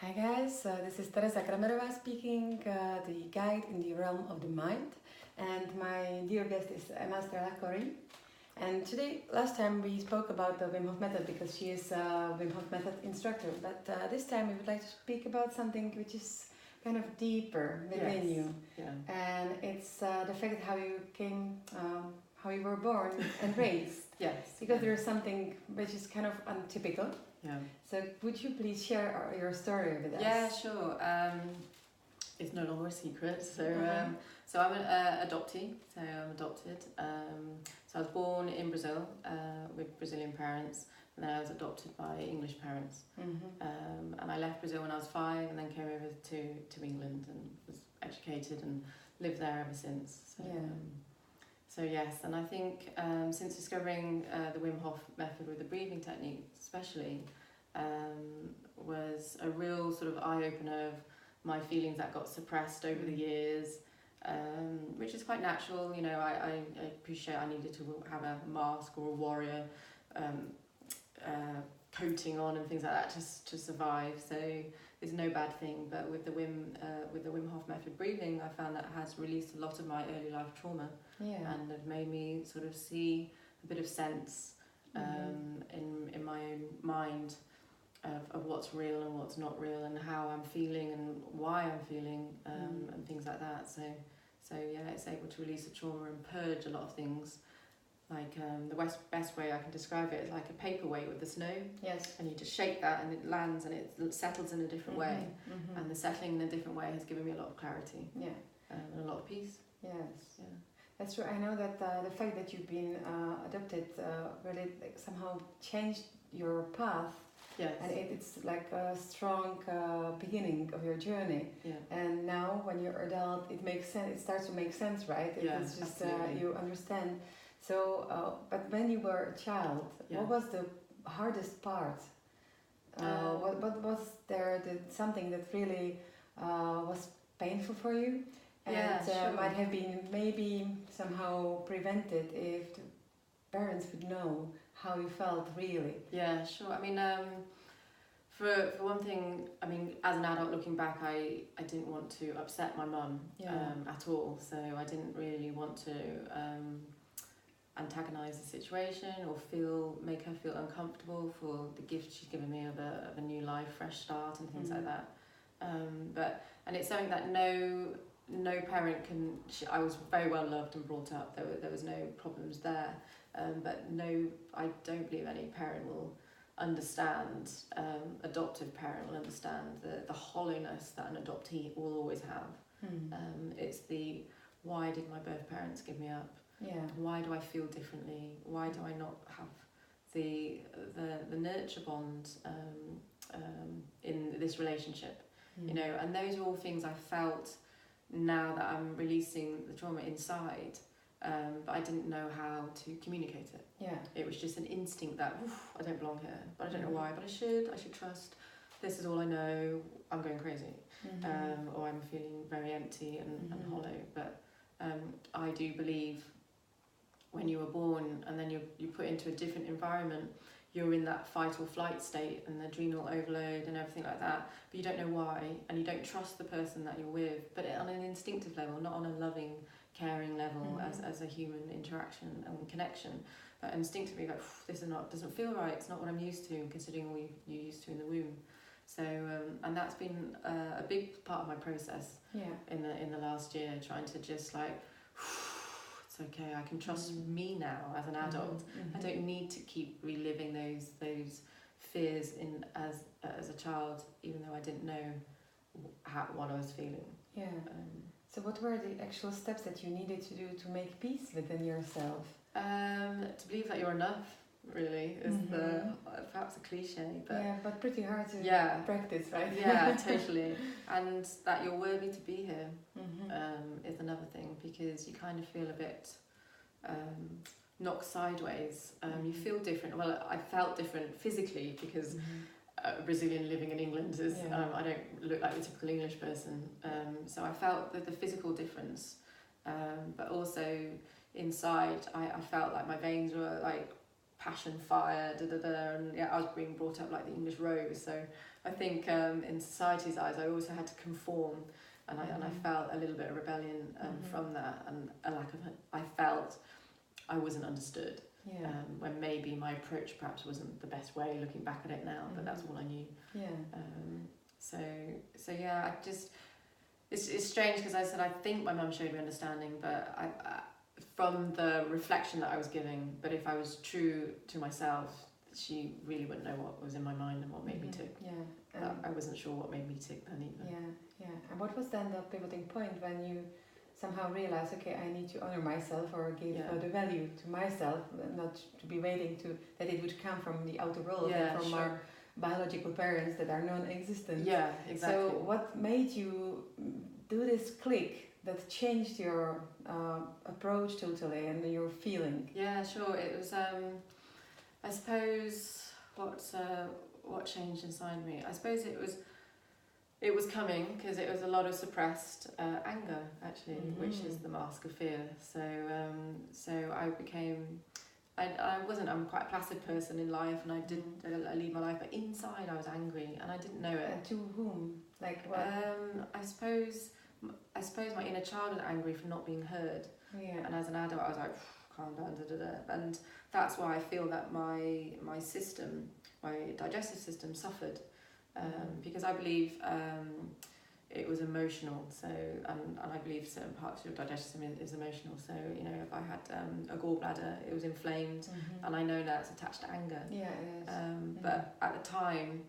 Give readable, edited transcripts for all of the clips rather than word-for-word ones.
Hi guys, this is Tereza speaking, the guide in the realm of the mind, and my dear guest is Master Lakori. And today, last time we spoke about the Wim Hof method because she is a Wim Hof method instructor, but this time we would like to speak about something which is kind of deeper within you, and it's the fact how you came, how you were born and raised. Because there is something which is kind of untypical. So would you please share your story with us? Yeah, sure. It's no longer a secret. So I'm an adoptee. So I'm adopted. So I was born in Brazil with Brazilian parents, and then I was adopted by English parents. And I left Brazil when I was 5, and then came over to England and was educated and lived there ever since. So yes, and I think since discovering the Wim Hof method with the breathing technique especially, was a real sort of eye-opener of my feelings that got suppressed over the years, which is quite natural. You know, I appreciate I needed to have a mask or a warrior coating on and things like that to survive, so it's no bad thing. But with the Wim Hof method breathing, I found that has released a lot of my early life trauma, and it made me sort of see a bit of sense in my own mind of what's real and what's not real, and how I'm feeling and why I'm feeling, and things like that. So yeah, it's able to release the trauma and purge a lot of things. Like the best way I can describe it is like a paperweight with the snow. And you just shake that and it lands and it settles in a different way. And the settling in a different way has given me a lot of clarity. And a lot of peace. That's true. I know that the fact that you've been adopted really somehow changed your path. And it's like a strong beginning of your journey. And now when you're adult, it makes sense. It starts to make sense, right? It's just you understand. So, but when you were a child, what was the hardest part? What was there something that really was painful for you? And might have been maybe somehow prevented if the parents would know how you felt really. Yeah, sure. I mean, for one thing, I mean, as an adult looking back, I didn't want to upset my mum at all. So I didn't really want to antagonise the situation or make her feel uncomfortable for the gift she's given me of a new life, fresh start and things like that. And it's something that no parent can. I was very well loved and brought up. There was no problems there. But no, I don't believe any parent will understand. Adoptive parent will understand the hollowness that an adoptee will always have. It's the why did my birth parents give me up? Why do I feel differently? Why do I not have the nurture bond in this relationship? You know, and those are all things I felt now that I'm releasing the trauma inside, but I didn't know how to communicate it. It was just an instinct that I don't belong here, but I don't know why, but I should trust. This is all I know. I'm going crazy, or I'm feeling very empty and hollow. But I do believe when you were born and then you're put into a different environment, you're in that fight or flight state and adrenal overload and everything like that, but you don't know why, and you don't trust the person that you're with, but on an instinctive level, not on a loving, caring level as a human interaction and connection, but instinctively like, this doesn't feel right, it's not what I'm used to, considering all you're used to in the womb. So and that's been a big part of my process in the last year, trying to just like, it's okay, I can trust me now as an adult. I don't need to keep reliving those fears as a child, even though I didn't know what I was feeling. So what were the actual steps that you needed to do to make peace within yourself? To believe that you're enough, really, is perhaps a cliche, but pretty hard to practice, right? Totally. And that you're worthy to be here is another thing, because you kind of feel a bit knocked sideways. You feel different. Well, I felt different physically because a Brazilian living in England is I don't look like the typical English person, so I felt the physical difference, but also inside I felt like my veins were like passion, fire, and I was being brought up like the English rose. So I think in society's eyes, I also had to conform, and I felt a little bit of rebellion from that, and a lack of. I felt I wasn't understood. Yeah. When maybe my approach perhaps wasn't the best way, looking back at it now, but that's all I knew. Yeah. So yeah, I just it's strange because I said I think my mum showed me understanding, but I from the reflection that I was giving, but if I was true to myself, she really wouldn't know what was in my mind and what made me tick. Yeah. I wasn't sure what made me tick then either. Yeah. And what was then the pivoting point when you somehow realize, okay, I need to honor myself or give the value to myself, not to be waiting that it would come from the outer world and from our biological parents that are non-existent. Yeah, exactly. So what made you do this click that changed your approach totally and your feeling? Yeah, sure. It was, I suppose, what changed inside me? I suppose it was coming because it was a lot of suppressed anger, actually, which is the mask of fear. So I became, I'm quite a placid person in life, and I lead my life, but inside I was angry, and I didn't know it. And to whom? Like what? I suppose my inner child was angry for not being heard. Yeah. And as an adult, I was like, calm down, and that's why I feel that my system, my digestive system, suffered. Because I believe it was emotional, so and I believe certain parts of your digestive system is emotional. So if I had a gallbladder, it was inflamed, and I know now it's attached to anger. Yeah, it is. But at the time,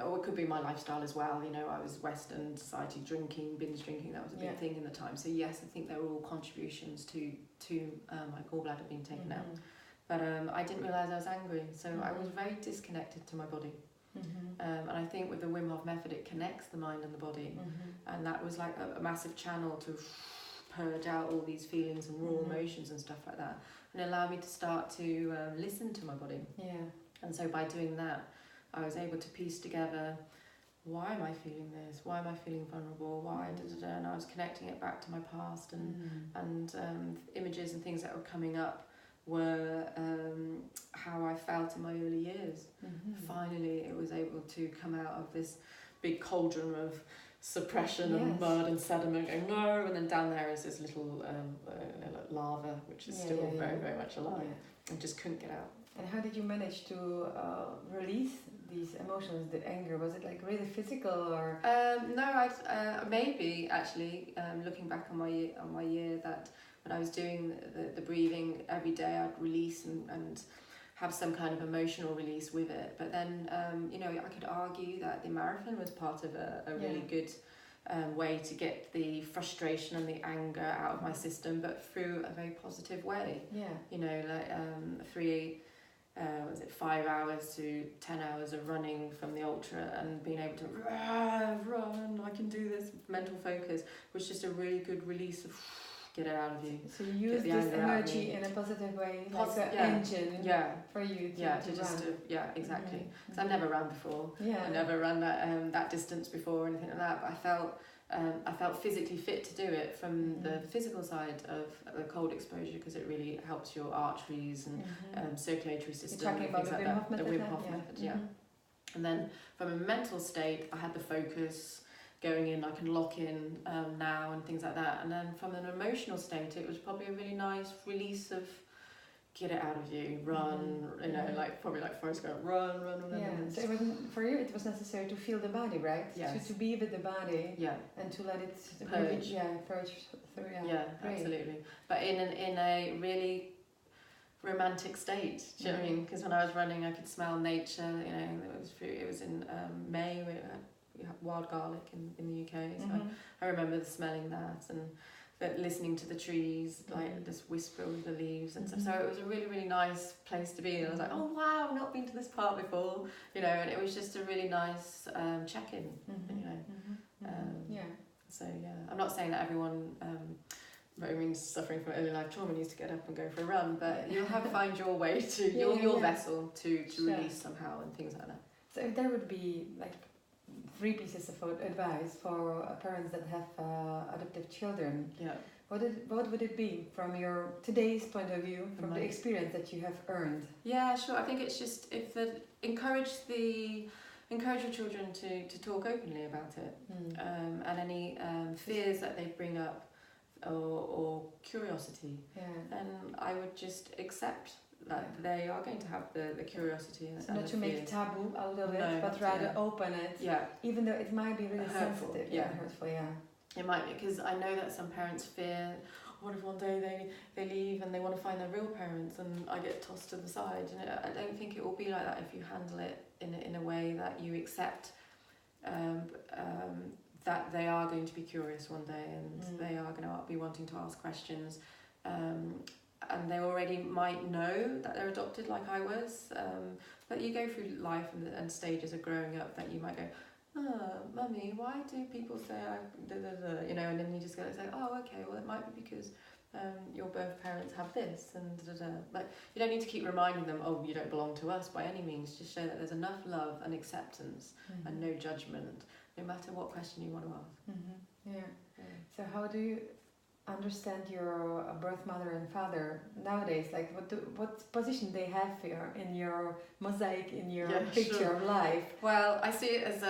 or it could be my lifestyle as well. I was Western society drinking, binge drinking. That was a big thing in the time. So yes, I think they were all contributions to my gallbladder being taken out. But I didn't realise I was angry, so I was very disconnected to my body. And I think with the Wim Hof method, it connects the mind and the body, and that was like a massive channel to purge out all these feelings and raw emotions and stuff like that, and it allowed me to start to listen to my body. Yeah. And so by doing that, I was able to piece together, why am I feeling this? Why am I feeling vulnerable? Why? And I was connecting it back to my past, and images and things that were coming up were how I felt in my early years. Finally, it was able to come out of this big cauldron of suppression and mud and sediment going no, and then down there is this little lava which is still very, very much alive and just couldn't get out. And how did you manage to release these emotions, the anger? Was it like really physical or? No, maybe actually looking back on my year, that when I was doing the breathing every day, I'd release and have some kind of emotional release with it. But then, I could argue that the marathon was part of a really good way to get the frustration and the anger out of my system, but through a very positive way. Yeah. 5 hours to 10 hours of running from the ultra and being able to run, I can do this, mental focus was just a really good release of get it out of you. So you use this energy in a positive way, like an engine for you to run. Exactly. Because I've never run before. Yeah. I never ran that distance before or anything like that, but I felt physically fit to do it from the physical side of the cold exposure, because it really helps your arteries and circulatory system. You're talking about the Wim Hof method, yeah. And then from a mental state, I had the focus going in, I can lock in now and things like that. And then from an emotional state, it was probably a really nice release of get it out of you, run, probably like Forrest Gump, run. Yeah, so it wasn't, for you it was necessary to feel the body, right? Yes. To be with the body and to let it purge. Purge through, absolutely. But in a really romantic state, do you know what I mean? Because when I was running, I could smell nature, it was in May, we have wild garlic in the UK, so I remember smelling that and listening to the trees, like this whisper of the leaves and stuff. So it was a really, really nice place to be. And I was like, oh wow, I've not been to this part before, and it was just a really nice check-in, So I'm not saying that everyone suffering from early life trauma needs to get up and go for a run, but you'll have to find your way to your vessel to release somehow and things like that. So if there would be like 3 pieces of advice for parents that have adoptive children, Yeah. what would it be from your today's point of view, from the experience that you have earned? Yeah, sure. I think it's just encourage your children to talk openly about it, and any fears that they bring up or curiosity. And I would just accept that they are going to have the curiosity and not to make taboo out of it, but rather open it. Yeah. Even though it might be really hurtful, sensitive and hurtful. It might be, because I know that some parents fear, what if one day they leave and they want to find their real parents and I get tossed to the side? And I don't think it will be like that if you handle it in a way that you accept that they are going to be curious one day and they are going to be wanting to ask questions. And they already might know that they're adopted like I was. But you go through life and stages of growing up that you might go, Mummy, why do people say you know, and then you just go say, oh, okay, well it might be because your birth parents have this and Like, you don't need to keep reminding them, oh, you don't belong to us by any means. Just show that there's enough love and acceptance and no judgment, no matter what question you want to ask. So how do you understand your birth mother and father nowadays? Like, what position they have here in your mosaic, in your picture of life? Well, I see it as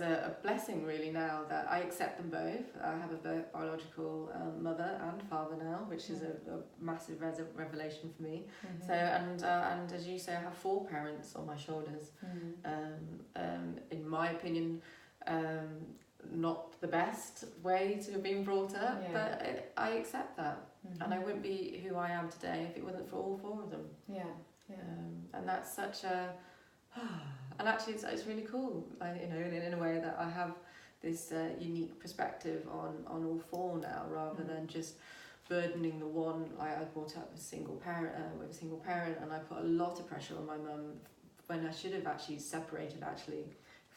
a blessing really now that I accept them both. I have a biological mother and father now, which is a massive revelation for me. So and as you say, I have 4 parents on my shoulders. In my opinion, not the best way to have been brought up, but I accept that, and I wouldn't be who I am today if it wasn't for all 4 of them. And that's such a and actually it's really cool, you know, in a way that I have this unique perspective on all 4 now, rather than just burdening the one. I brought up with a single parent, and I put a lot of pressure on my mum when I should have actually separated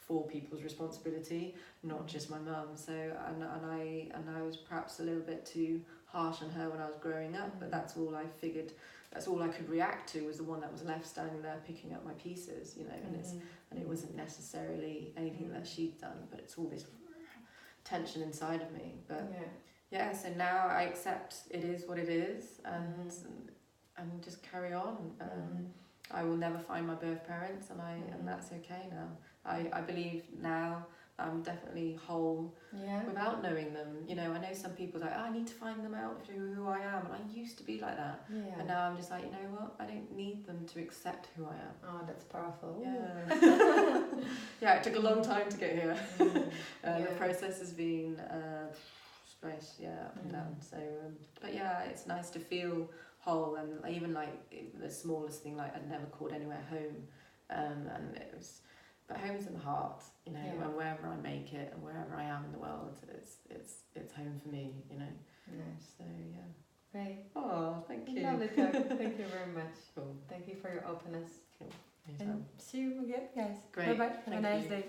4 people's responsibility, not just my mum. So and I was perhaps a little bit too harsh on her when I was growing up, but that's all I figured. That's all I could react to, was the one that was left standing there picking up my pieces, you know. And it wasn't necessarily anything that she'd done, but it's all this tension inside of me. But so now I accept it is what it is, and just carry on. I will never find my birth parents, and that's okay now. I believe now I'm definitely whole without knowing them. You know, I know some people are like, I need to find them out who I am, and I used to be like that. And now I'm just like, you know what? I don't need them to accept who I am. Oh, that's powerful. It took a long time to get here. The process has been straight, up and down. So, but it's nice to feel whole, and even like the smallest thing, like I'd never called anywhere home, and it was. But home's in the heart, you know, and wherever I make it and wherever I am in the world, it's home for me, you know. Nice. So Great. Oh, thank you. Lovely talk. Thank you very much. Cool. Thank you for your openness. Cool. And see you again, guys. Great. Bye bye. Have a nice day.